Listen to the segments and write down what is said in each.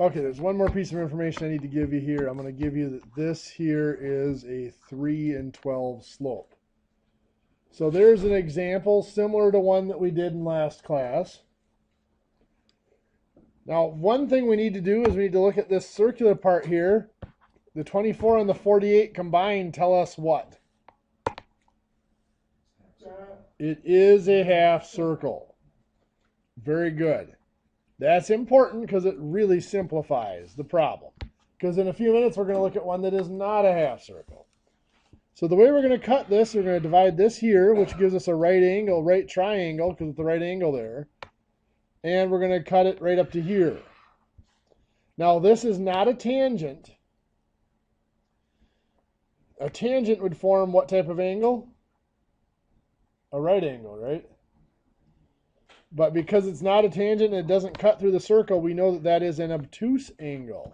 Okay, there's one more piece of information I need to give you here. I'm going to give you that this here is a 3 and 12 slope. So there's an example similar to one that we did in last class. Now, one thing we need to do is we need to look at this circular part here. The 24 and the 48 combined tell us what? It is a half circle. Very good. That's important because it really simplifies the problem. Because in a few minutes we're going to look at one that is not a half circle. So the way we're going to cut this, we're going to divide this here, which gives us a right triangle, because it's the right angle there. And we're going to cut it right up to here. Now this is not a tangent. A tangent would form what type of angle? A right angle, right? But because it's not a tangent and it doesn't cut through the circle, we know that that is an obtuse angle.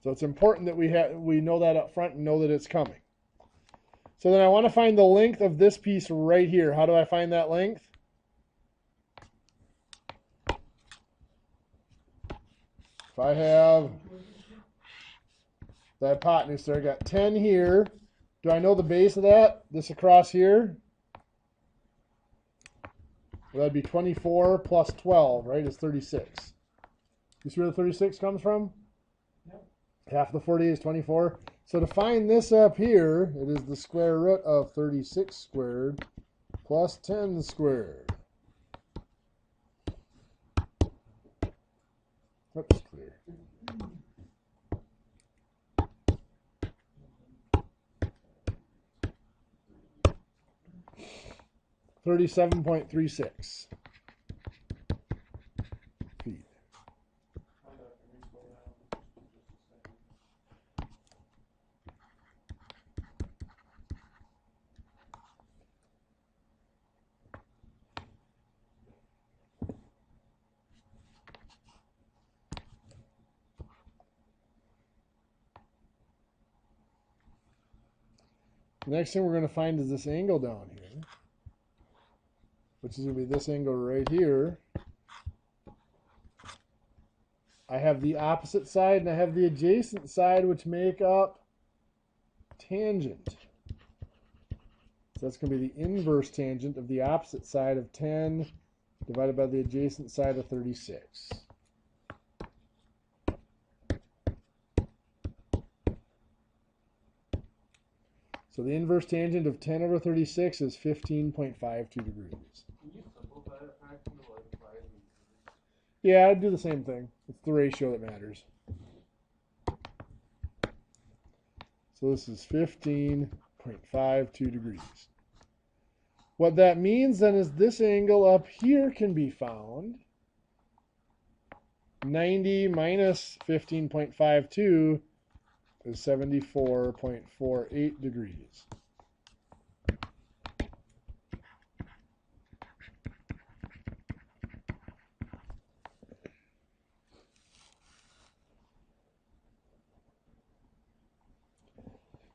So it's important that we know that up front and know that it's coming. So then I want to find the length of this piece right here. How do I find that length? If I have the hypotenuse there, I got 10 here. Do I know the base of that? This across here? Well, that'd be 24 plus 12, right? Is 36. You see where the 36 comes from? Yep. Half of the 48 is 24. So to find this up here, it is the square root of 36 squared plus 10 squared. Oops, clear. $37.36 feet. The next thing we're going to find is this angle down here, which is going to be this angle right here. I have the opposite side and I have the adjacent side, which make up tangent. So that's going to be the inverse tangent of the opposite side of 10 divided by the adjacent side of 36. So the inverse tangent of 10 over 36 is 15.52 degrees. Can you simplify that fraction to like 5 meters? Yeah, I'd do the same thing. It's the ratio that matters. So this is 15.52 degrees. What that means then is this angle up here can be found. 90 minus 15.52 is 74.48 degrees.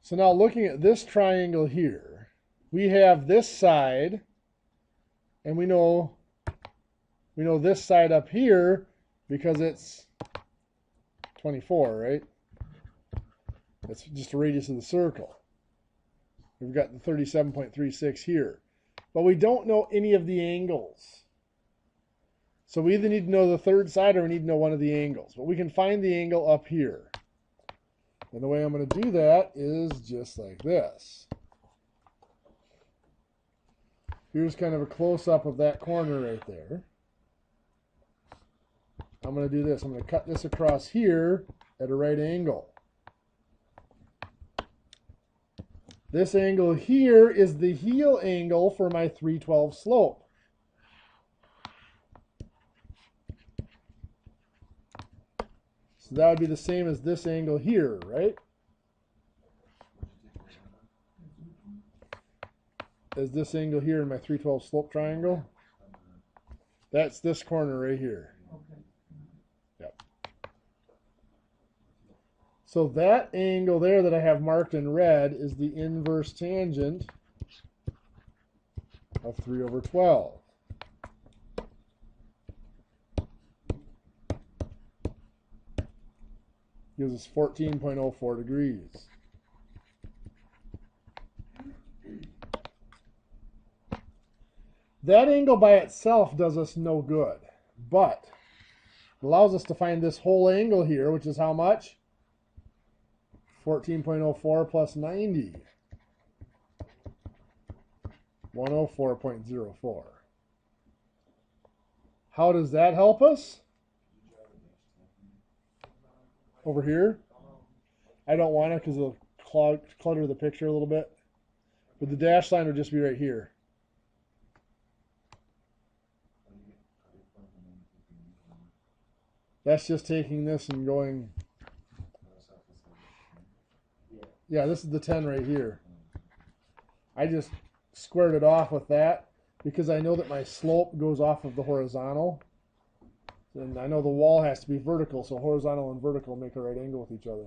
So now looking at this triangle here, we have this side, and we know this side up here because it's 24, right? That's just the radius of the circle. We've got the 37.36 here. But we don't know any of the angles. So we either need to know the third side or we need to know one of the angles. But we can find the angle up here. And the way I'm going to do that is just like this. Here's kind of a close-up of that corner right there. I'm going to do this. I'm going to cut this across here at a right angle. This angle here is the heel angle for my 312 slope. So that would be the same as this angle here, right? As this angle here in my 312 slope triangle. That's this corner right here. Yep. So that angle there that I have marked in red is the inverse tangent of 3 over 12. Gives us 14.04 degrees. That angle by itself does us no good, but it allows us to find this whole angle here, which is how much? 14.04 plus 90. 104.04. How does that help us? Over here? I don't want to because it'll clutter the picture a little bit. But the dash line would just be right here. That's just taking this and going. Yeah, this is the 10 right here. I just squared it off with that because I know that my slope goes off of the horizontal. And I know the wall has to be vertical, so horizontal and vertical make a right angle with each other.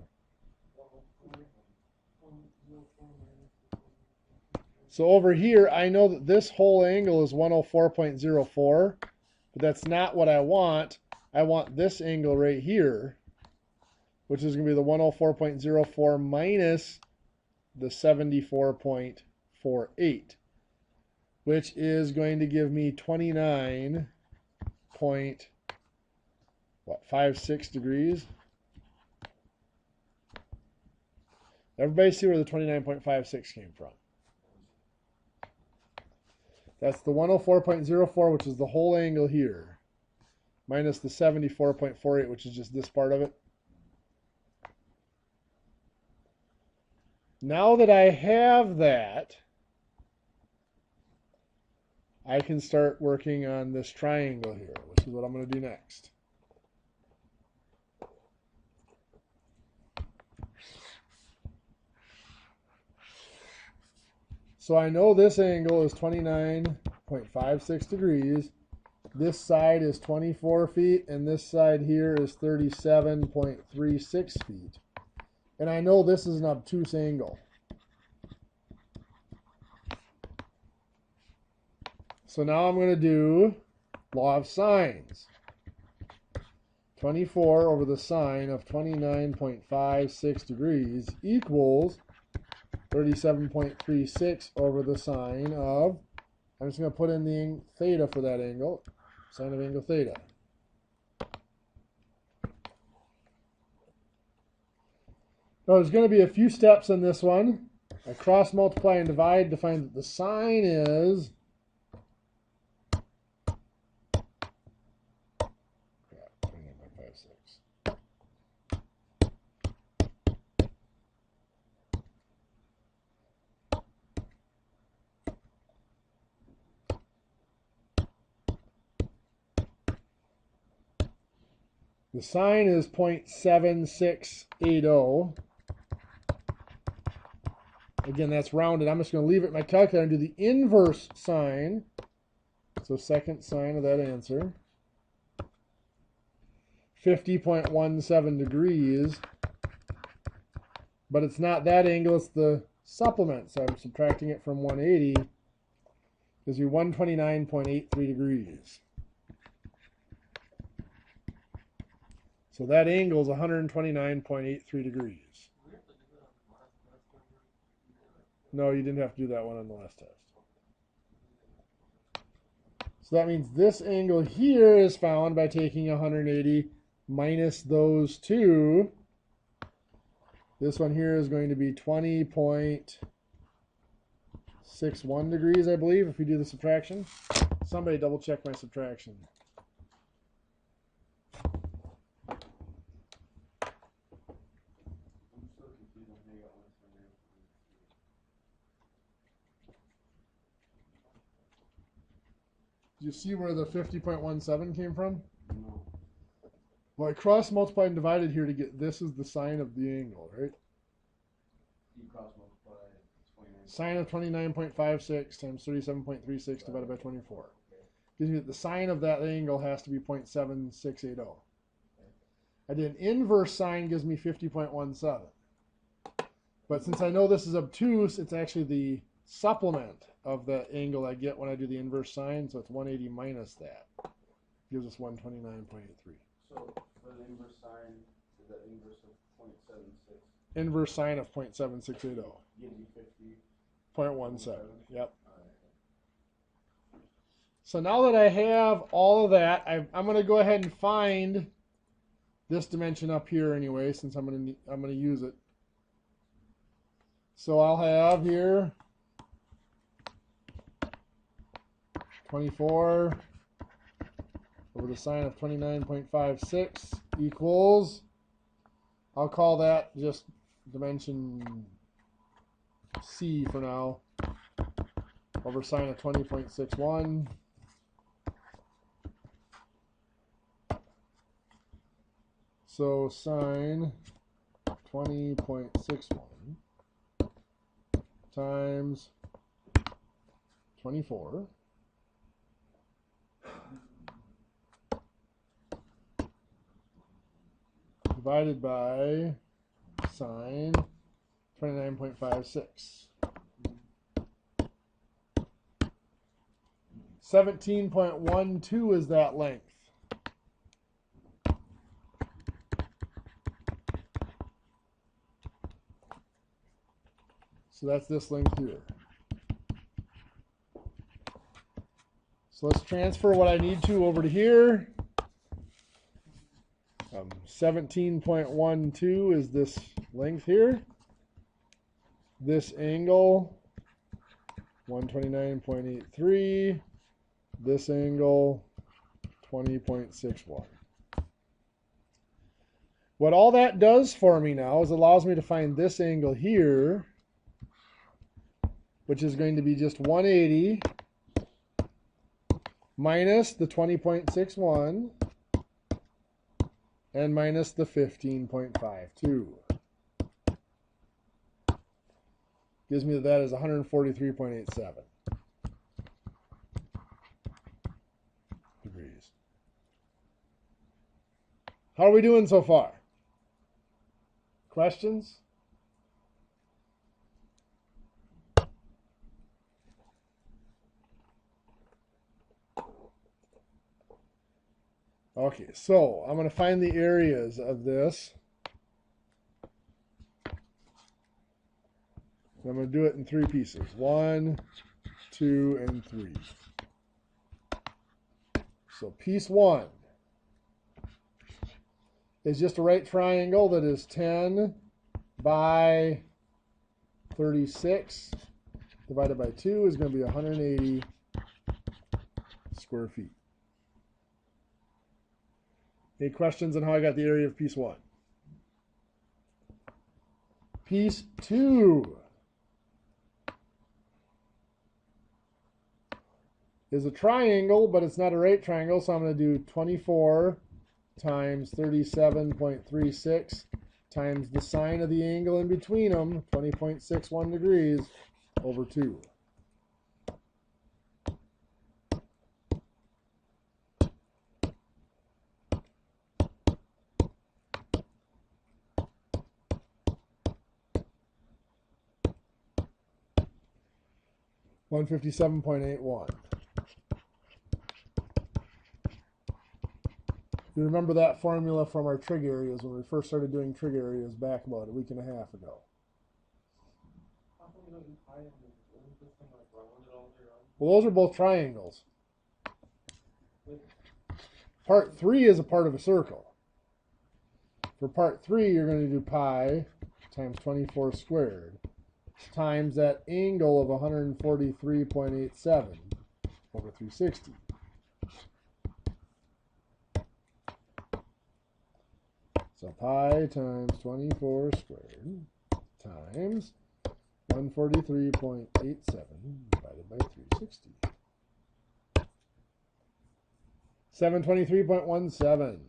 So over here, I know that this whole angle is 104.04, but that's not what I want. I want this angle right here, which is going to be the 104.04 minus the 74.48, which is going to give me 29.56 degrees. Everybody see where the 29.56 came from? That's the 104.04, which is the whole angle here, minus the 74.48, which is just this part of it. Now that I have that, I can start working on this triangle here, which is what I'm going to do next. So I know this angle is 29.56 degrees. This side is 24 feet, and this side here is 37.36 feet. And I know this is an obtuse angle. So now I'm going to do law of sines. 24 over the sine of 29.56 degrees equals 37.36 over the sine of, I'm just going to put in the theta for that angle, sine of angle theta. Now there's going to be a few steps in this one. I cross multiply and divide to find that the sine is the sine is 0.7680. Again, that's rounded. I'm just going to leave it in my calculator and do the inverse sine. So second sine of that answer. 50.17 degrees. But it's not that angle, it's the supplement. So I'm subtracting it from 180. Gives you 129.83 degrees. So that angle is 129.83 degrees. No, you didn't have to do that one on the last test. So that means this angle here is found by taking 180 minus those two. This one here is going to be 20.61 degrees, I believe, if we do the subtraction. Somebody double check my subtraction. Do you see where the 50.17 came from? No. Well, I cross multiplied and divided here to get, this is the sine of the angle, right? You cross multiply 29. Sine of 29.56 times 37.36 divided by 24. Gives me that the sine of that angle has to be 0.7680. I did an inverse sine, gives me 50.17. But since I know this is obtuse, it's actually the supplement of the angle I get when I do the inverse sine, so it's 180 minus that. Gives us 129.83. So for the inverse sine, the the inverse of 0.76. Inverse sine of 0.7680. Gives you 50. 0.17. Yep. Alright. So now that I have all of that, I'm going to go ahead and find this dimension up here anyway, since I'm going to use it. So I'll have here 24 over the sine of 29.56 equals, I'll call that just dimension C for now, over sine of 20.61. So sine 20.61 times 24 divided by sine 29.56. 17.12 is that length. So that's this length here. So let's transfer what I need to over to here. 17.12 is this length here. This angle, 129.83. This angle, 20.61. What all that does for me now is allows me to find this angle here, which is going to be just 180 minus the 20.61 and minus the 15.52. Gives me that as 143.87 degrees. How are we doing so far? Questions? Okay, so I'm going to find the areas of this. I'm going to do it in three pieces. 1, 2, and 3. So piece 1 is just a right triangle that is 10 by 36 divided by 2 is going to be 180 square feet. Any questions on how I got the area of piece 1? Piece 2 is a triangle, but it's not a right triangle, so I'm going to do 24 times 37.36 times the sine of the angle in between them, 20.61 degrees, over 2. $157.81. You remember that formula from our trig areas when we first started doing trig areas back about a week and a half ago. Well, those are both triangles. Part 3 is a part of a circle. For part 3, you're going to do pi times 24 squared times that angle of 143.87 over 360. So pi times 24 squared times 143.87 divided by 360. 723.17.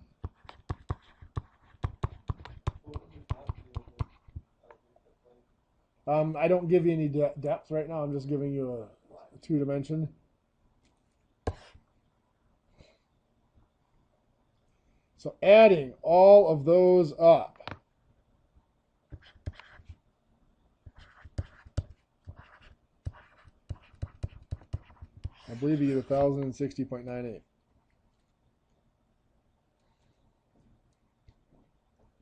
I don't give you any depth right now. I'm just giving you a 2-dimension. So adding all of those up, I believe you get 1,060.98.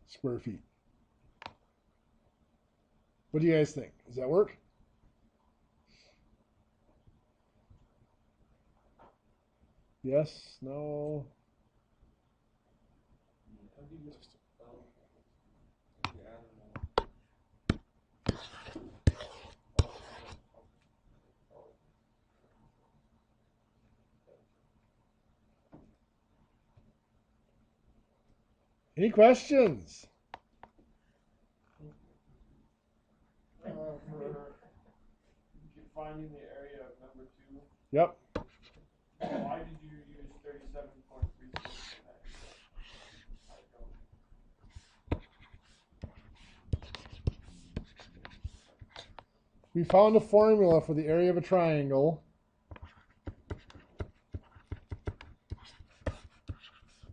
square feet. What do you guys think? Does that work? Yes? No? Any questions? For finding the area of number 2, Yep. why did you use 37.36 for that? I don't. We found a formula for the area of a triangle.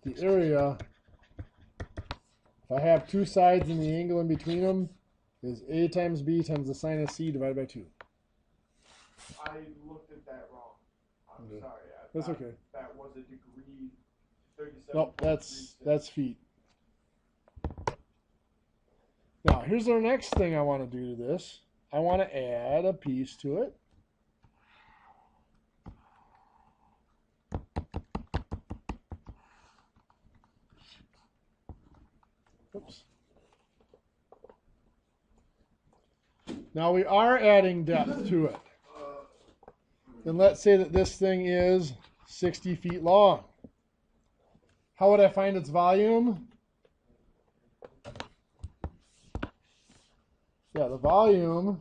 The area, if I have two sides and the angle in between them, is A times B times the sine of C divided by 2. I looked at that wrong. I'm Okay. sorry. That's okay. That was a degree. 37. Nope, that's feet. Now, here's our next thing I want to do to this. I want to add a piece to it. Oops. Now we are adding depth to it. And let's say that this thing is 60 feet long. How would I find its volume? Yeah, the volume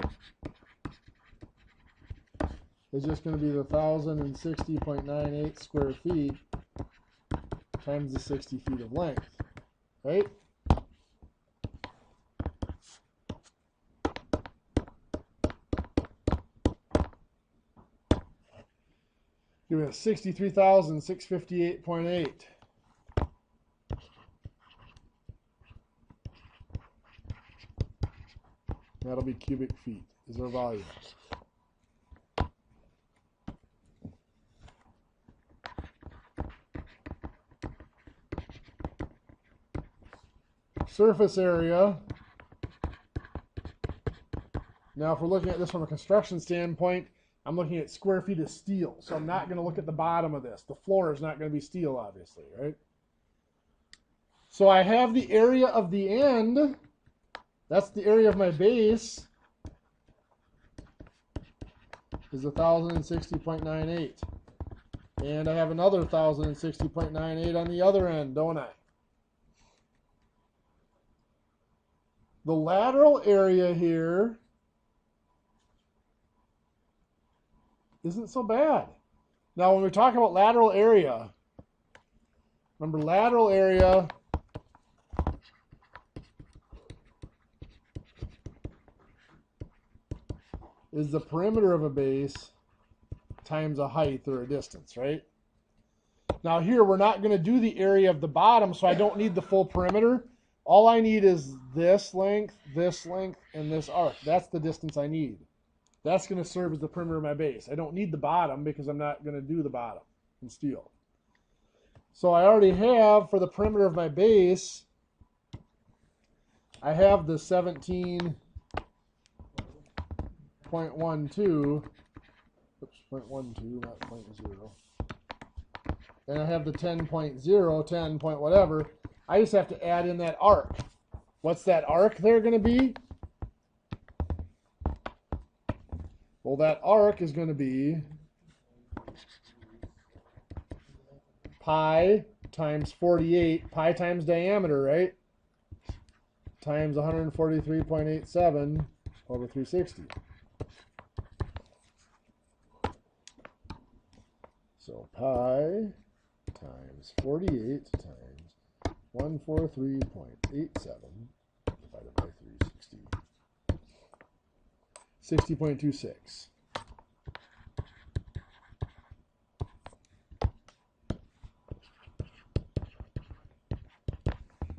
is just going to be the 1,060.98 square feet times the 60 feet of length, right? Give me a 63,658.8. That'll be cubic feet is our volume. Surface area. Now, if we're looking at this from a construction standpoint, I'm looking at square feet of steel. So I'm not going to look at the bottom of this. The floor is not going to be steel, obviously, right? So I have the area of the end. That's the area of my base. Is 1,060.98. And I have another 1,060.98 on the other end, don't I? The lateral area here isn't so bad. Now, when we talk about lateral area, remember lateral area is the perimeter of a base times a height or a distance, right? Now here, we're not going to do the area of the bottom, so I don't need the full perimeter. All I need is this length, and this arc. That's the distance I need. That's going to serve as the perimeter of my base. I don't need the bottom because I'm not going to do the bottom in steel. So I already have, for the perimeter of my base, I have the 17.12, oops, 0.12, not 0.0. And I have the 10.0, 10 point whatever. I just have to add in that arc. What's that arc there going to be? Well, that arc is going to be pi times 48, pi times diameter, right? Times 143.87 over 360. So pi times 48 times 143.87 divided by 360. 60.26.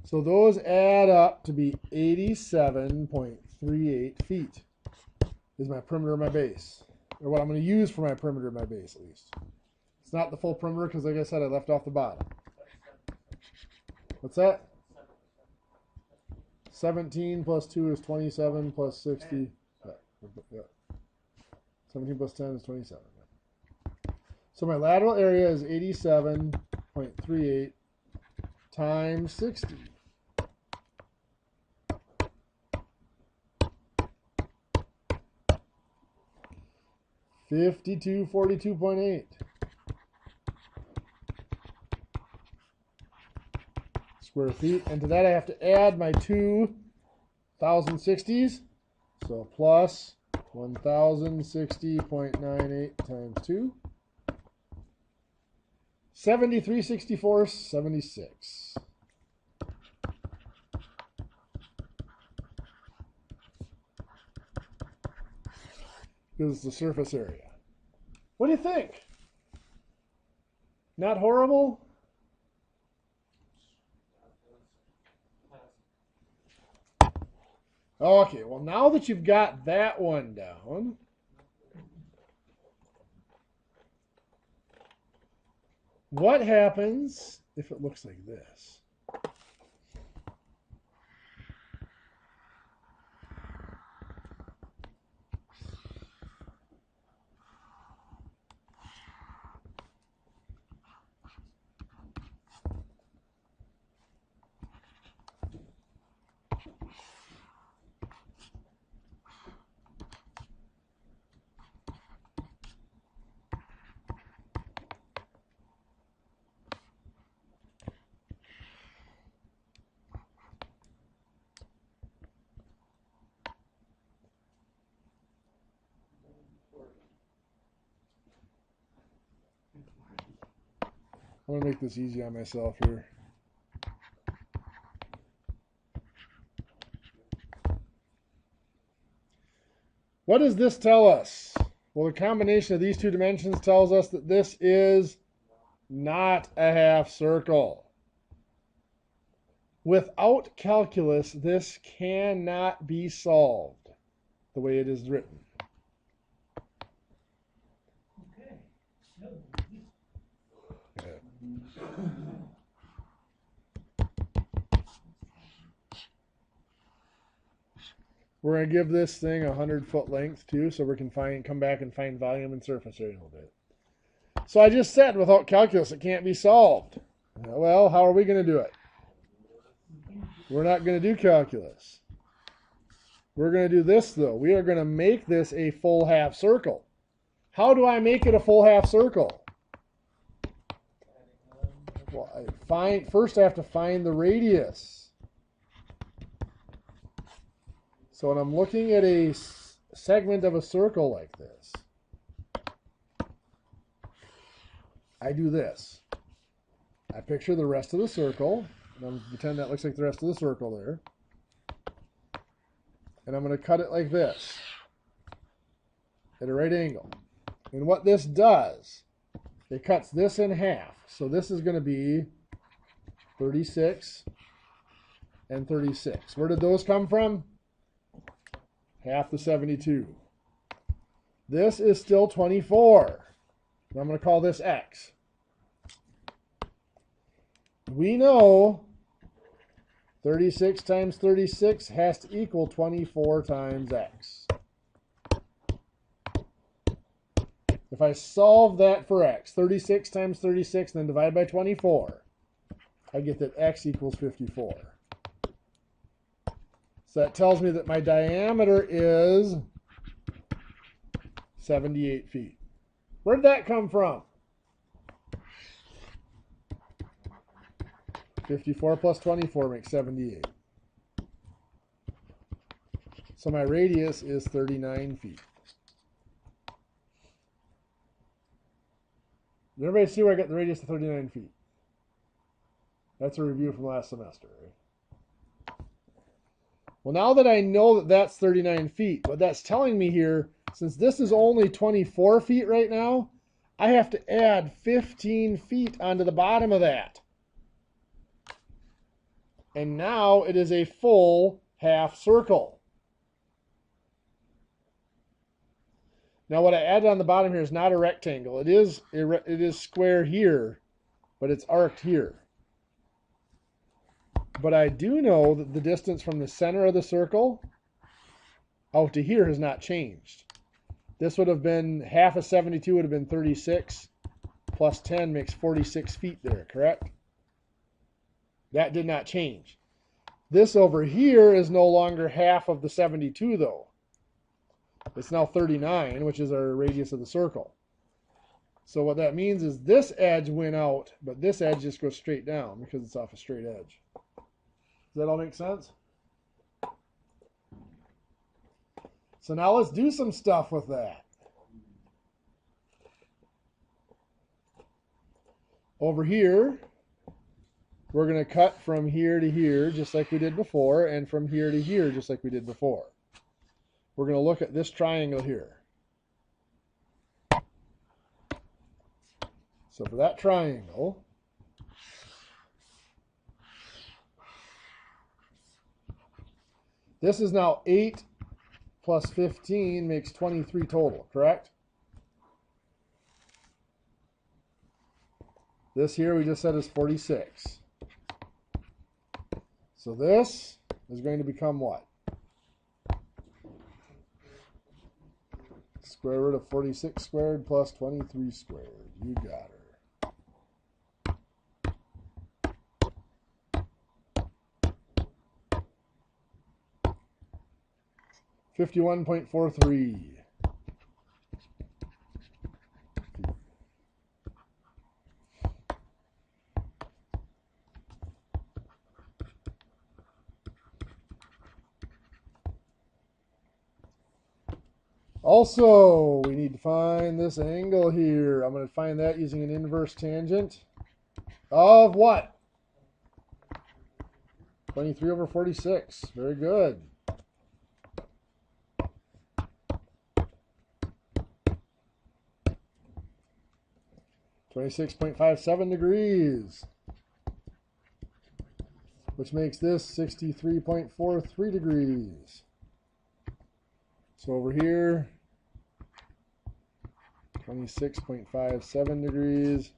So those add up to be 87.38 feet is my perimeter of my base, or what I'm going to use for my perimeter of my base at least. It's not the full perimeter because, like I said, I left off the bottom. What's that? 17 plus 2 is 27 plus 60. Yeah. 17 plus 10 is 27. So my lateral area is 87.38 times 60. $5242.8 square feet, and to that I have to add my 2,060s, so plus 1,060.98 times 2, 7364.76. Is the surface area. What do you think? Not horrible? Okay, well, now that you've got that one down, what happens if it looks like this? I'm going to make this easy on myself here. What does this tell us? Well, the combination of these two dimensions tells us that this is not a half circle. Without calculus, this cannot be solved the way it is written. We're going to give this thing 100-foot length too, so we can come back and find volume and surface area a little bit. So I just said without calculus it can't be solved. Well, how are we going to do it? We're not going to do calculus. We're going to do this though. We are going to make this a full half circle. How do I make it a full half circle? Well, first I have to find the radius. So when I'm looking at a segment of a circle like this, I do this. I picture the rest of the circle, and I'm pretend that looks like the rest of the circle there. And I'm going to cut it like this, at a right angle. And what this does, it cuts this in half. So this is going to be 36 and 36. Where did those come from? Half the 72. This is still 24. And I'm going to call this X. We know 36 times 36 has to equal 24 times X. If I solve that for X, 36 times 36, and then divide by 24, I get that X equals 54. So that tells me that my diameter is 78 feet. Where did that come from? 54 plus 24 makes 78. So my radius is 39 feet. Did everybody see where I got the radius of 39 feet? That's a review from last semester, right? Well, now that I know that that's 39 feet, what that's telling me here, since this is only 24 feet right now, I have to add 15 feet onto the bottom of that. And now it is a full half circle. Now what I added on the bottom here is not a rectangle. It is square here, but it's arced here. But I do know that the distance from the center of the circle out to here has not changed. This would have been, half of 72 would have been 36, plus 10 makes 46 feet there, correct? That did not change. This over here is no longer half of the 72 though. It's now 39, which is our radius of the circle. So what that means is this edge went out, but this edge just goes straight down because it's off a straight edge. Does that all make sense? So now let's do some stuff with that. Over here, we're going to cut from here to here, just like we did before, and from here to here, just like we did before. We're going to look at this triangle here. So for that triangle, this is now 8 plus 15 makes 23 total, correct? This here we just said is 46. So this is going to become what? Square root of 46 squared plus 23 squared. You got her. 51.43. Also, we need to find this angle here. I'm going to find that using an inverse tangent of what? 23 over 46. Very good. 26.57 degrees, which makes this 63.43 degrees. So over here, 26.57 degrees,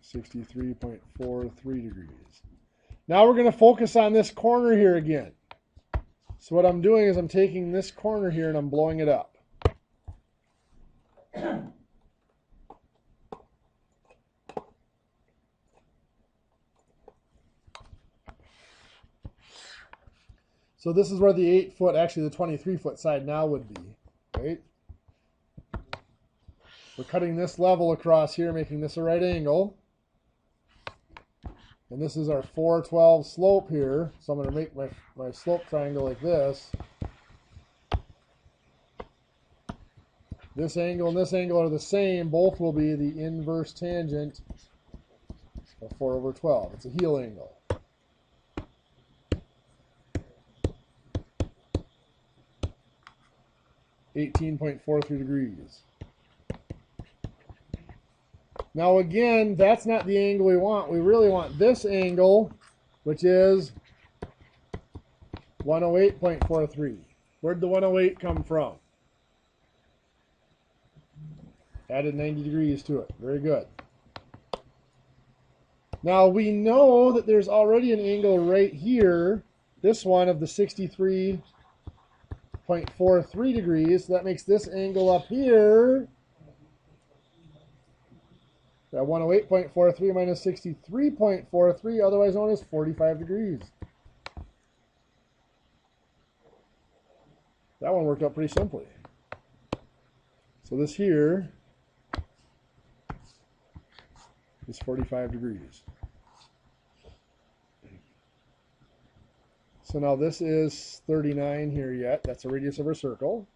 63.43 degrees. Now we're going to focus on this corner here again. So what I'm doing is I'm taking this corner here and I'm blowing it up. So this is where the 8 foot, actually the 23 foot side now would be, right? We're cutting this level across here, making this a right angle. And this is our 412 slope here. So I'm going to make my slope triangle like this. This angle and this angle are the same. Both will be the inverse tangent of 4 over 12. It's a heel angle. 18.43 degrees. Now again, that's not the angle we want. We really want this angle, which is 108.43. Where'd the 108 come from? Added 90 degrees to it. Very good. Now we know that there's already an angle right here, this one of the 63.43 degrees. So that makes this angle up here, that 108.43 minus 63.43, otherwise known as 45 degrees. That one worked out pretty simply. So this here is 45 degrees. So now this is 39 here yet. That's the radius of our circle.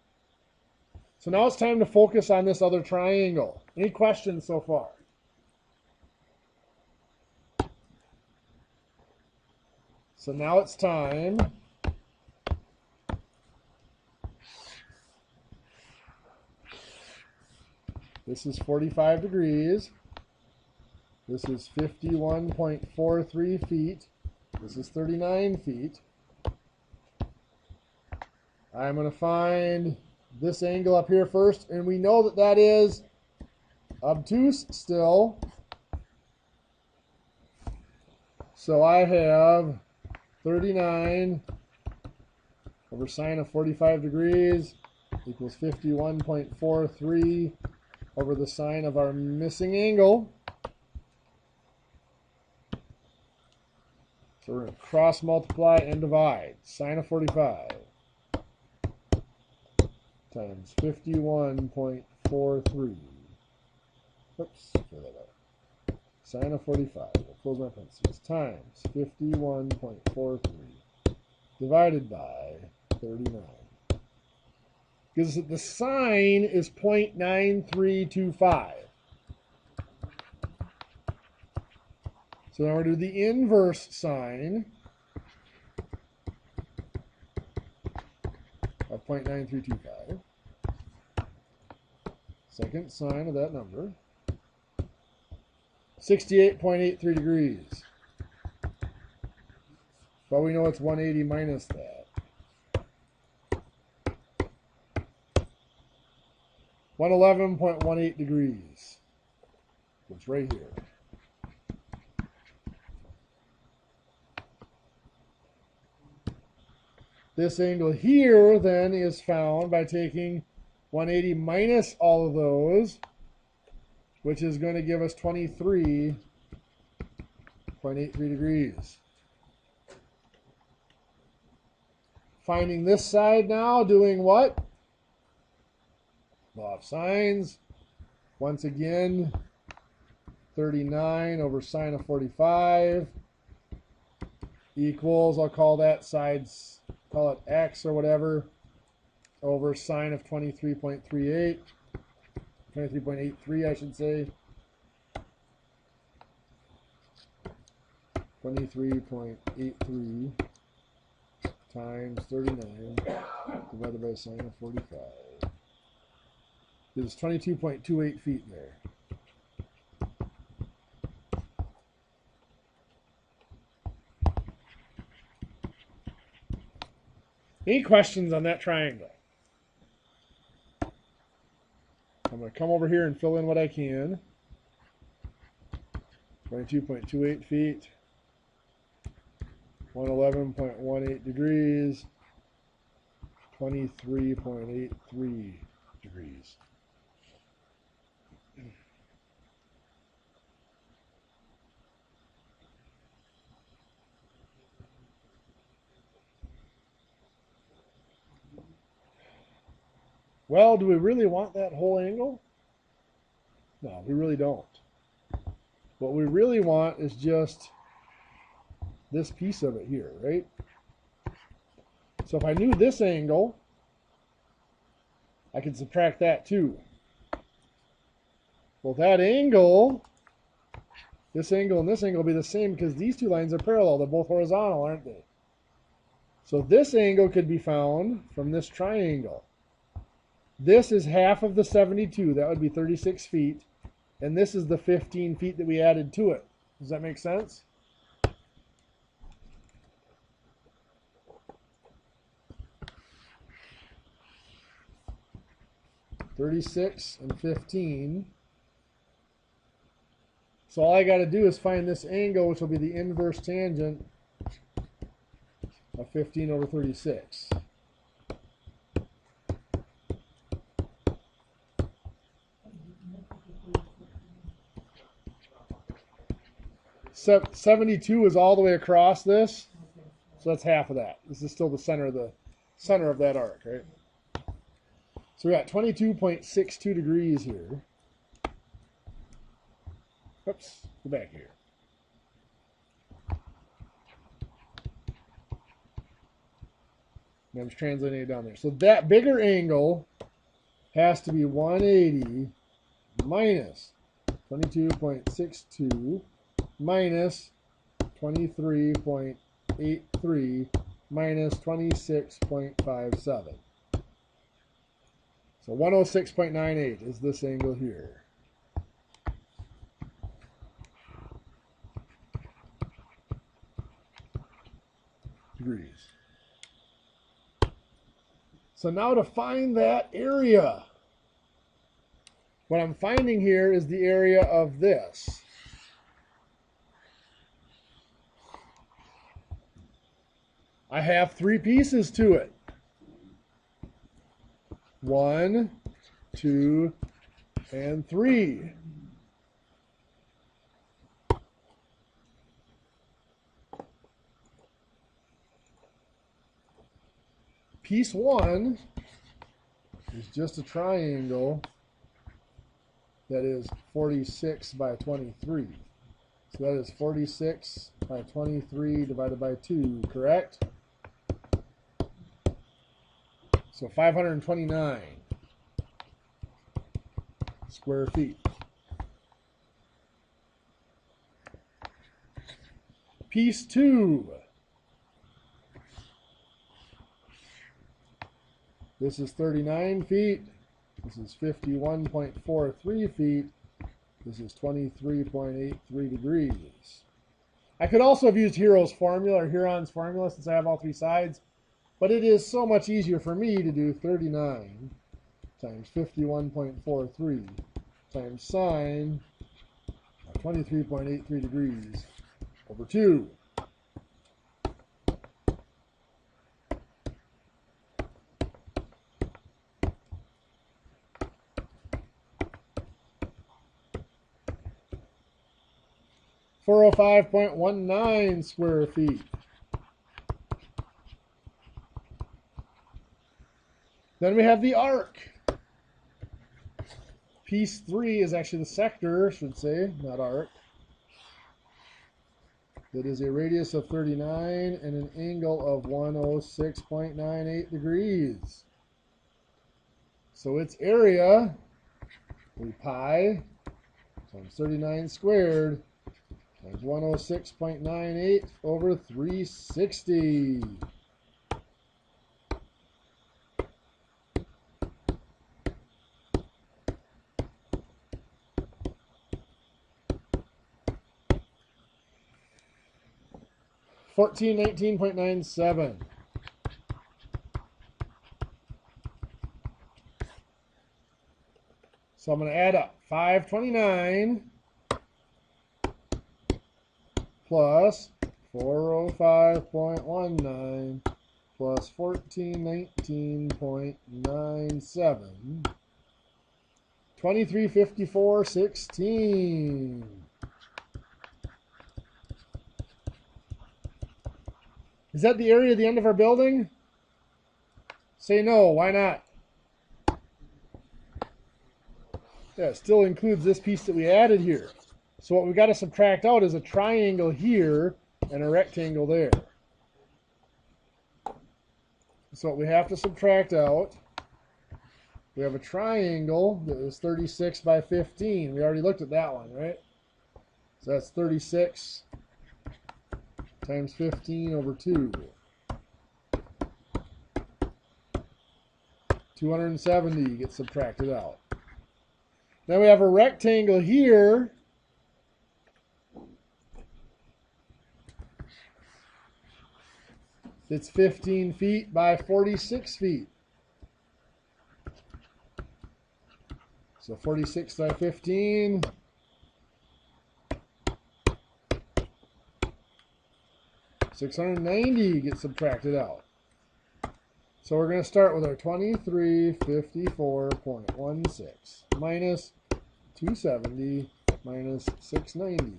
So now it's time to focus on this other triangle. Any questions so far? So now it's time this is 45 degrees. This is 51.43 feet. This is 39 feet. I'm going to find this angle up here first, and we know that that is obtuse still. So I have 39 over sine of 45 degrees equals 51.43 over the sine of our missing angle. So we're going to cross multiply and divide. Sine of 45 times 51.43. Oops, throw that out. Sine of 45, I'll close my parentheses, times 51.43 divided by 39. Because the sine is 0.9325. So now we're going to do the inverse sine of 0.9325. Second sine of that number. 68.83 degrees. But we know it's 180 minus that. 111.18 degrees. It's right here. This angle here then is found by taking 180 minus all of those, which is going to give us 23.83 degrees. Finding this side now, doing what? Law of sines. Once again, 39 over sine of 45 equals, I'll call that side's, call it x or whatever, over sine of 23.38. 23.83, I should say. 23.83 times 39 divided by sine of 45 gives 22.28 feet there. Any questions on that triangle? I'm going to come over here and fill in what I can. 22.28 feet, 111.18 degrees, 23.83 degrees. Well, do we really want that whole angle? No, we really don't. What we really want is just this piece of it here, right? So if I knew this angle, I could subtract that too. Well, that angle, this angle and this angle will be the same because these two lines are parallel. They're both horizontal, aren't they? So this angle could be found from this triangle. This is half of the 72. That would be 36 feet. And this is the 15 feet that we added to it. Does that make sense? $36 and 15. So all I got to do is find this angle, which will be the inverse tangent of 15 over 36. 72 is all the way across this, so that's half of that. This is still the center of that arc, right? So we got 22.62 degrees here. Oops, go back here. I'm just translating it down there. So that bigger angle has to be 180 minus 22.62 minus 23.83 minus 26.57. So 106.98 is this angle here. Degrees. So now to find that area, what I'm finding here is the area of this. I have 3 pieces to it. 1, 2, and 3. Piece 1 is just a triangle that is 46 by 23. So that is 46 by 23 divided by 2, correct? So 529 square feet. Piece 2. This is 39 feet. This is 51.43 feet. This is 23.83 degrees. I could also have used Hero's formula or Huron's formula since I have all 3 sides, but it is so much easier for me to do 39 times 51.43 times sine of 23.83 degrees over 2. .19 square feet. Then we have the arc. Piece 3 is actually the sector, I should say, not arc. That is a radius of 39 and an angle of 106.98 degrees. So its area, pi times 39 squared times 106.98 over 360. $1419.97. So I'm going to add up 529 plus 405.19 plus 1419.97. 2354.16. Is that the area at the end of our building? Say no, why not? Yeah, it still includes this piece that we added here. So what we've got to subtract out is a triangle here and a rectangle there. So what we have to subtract out, we have a triangle that is 36 by 15. We already looked at that one, right? So that's 36 times 15 over 2. 270 gets subtracted out. Then we have a rectangle here. It's 15 feet by 46 feet. So 46 by 15. $690 gets subtracted out. So we're going to start with our 2354.16 minus 270 minus 690.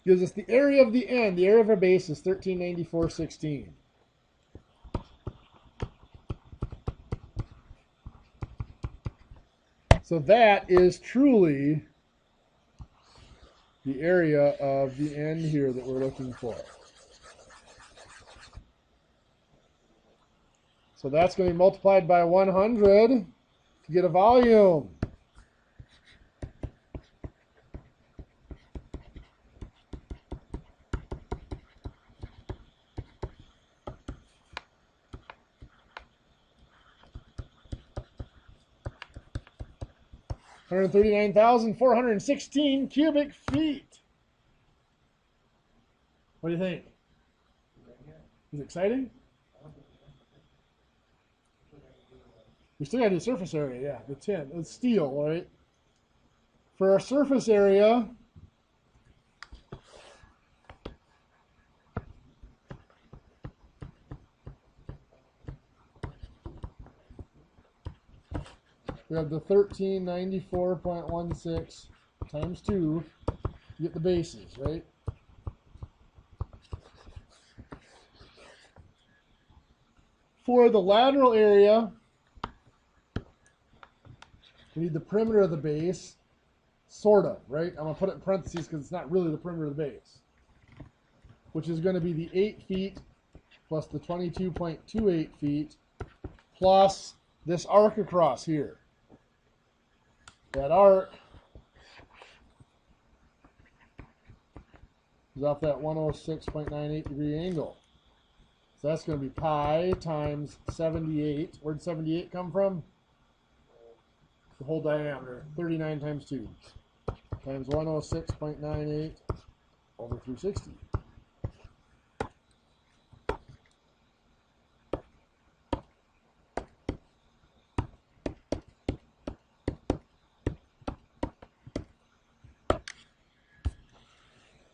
Gives us the area of the end. The area of our base is 1394.16. So that is truly the area of the end here that we're looking for. So that's going to be multiplied by 100 to get a volume. $139,416 cubic feet. What do you think? Is it exciting? We still got to do surface area, yeah, the tin. It's steel, right? For our surface area, We have the 1394.16 times 2. You get the bases, right? For the lateral area, we need the perimeter of the base, sort of, right? I'm going to put it in parentheses because it's not really the perimeter of the base, which is going to be the 8 feet plus the 22.28 feet plus this arc across here. That arc is off that 106.98 degree angle. So that's going to be pi times 78. Where did 78 come from? The whole diameter, 39 times 2, times 106.98 over 360.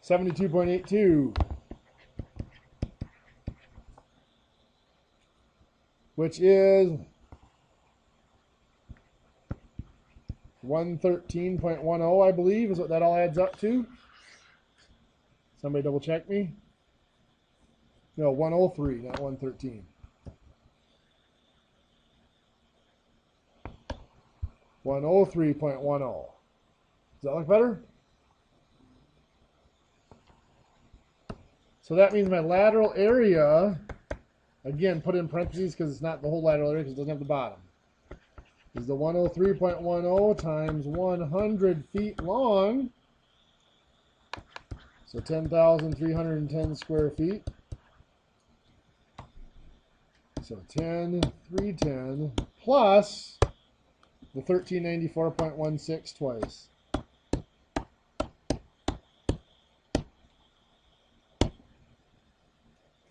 $72.82, which is 113.10, I believe, is what that all adds up to. Somebody double check me. No, 103, not 113. 103.10. Does that look better? So that means my lateral area, again, put in parentheses because it's not the whole lateral area because it doesn't have the bottom, is the 103.10 times 100 feet long. So 10,310 square feet. So 10,310 plus the 1394.16 twice.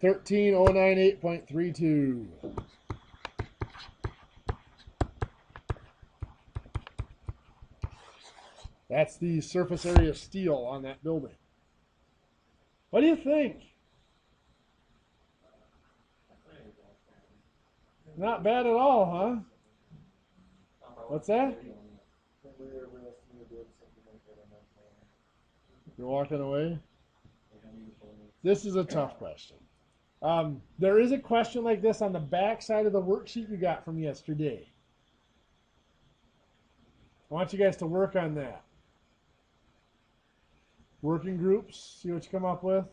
13098.32. That's the surface area of steel on that building. What do you think? Not bad at all, huh? What's that? You're walking away? This is a tough question. There is a question like this on the back side of the worksheet you got from yesterday. I want you guys to work on that. Working groups, see what you come up with.